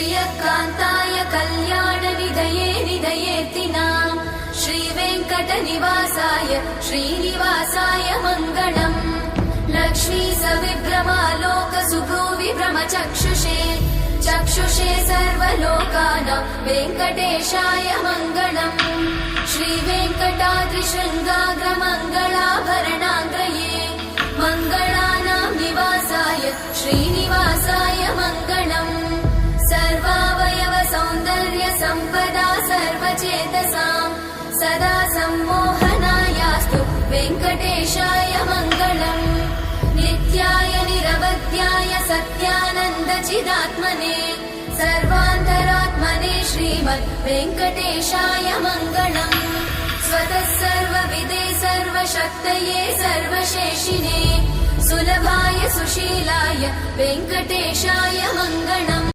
श्रियकान्ताय कल्याणनिधये निधयेतिनाम् श्रीवेङ्कटनिवासाय श्रीनिवासाय मङ्गलम् लक्ष्मी सविभ्रमालोकसुभ्रूविभ्रमचक्षुषे चक्षुषे सर्वलोकानां वेङ्कटेशाय मङ्गलम् श्रीवेङ्कटाद्रिशृङ्गाग्रमङ्गलाभरणाङ्गये मङ्गलानां निवासाय श्रीनिवासाय मङ्गलम् सर्वावयव सौन्दर्य सम्पदा सर्वचेतसां सदा सम्मोहनायास्तु वेङ्कटेशाय मङ्गलम् नित्याय निरवध्याय सत्यानन्दचिदात्मने सर्वान्तरात्मने श्रीमद् वेङ्कटेशाय मङ्गलम् स्वतः सर्वविदे सर्वशक्तये सर्वशेषिने सुलभाय सुशीलाय वेङ्कटेशाय मङ्गलम्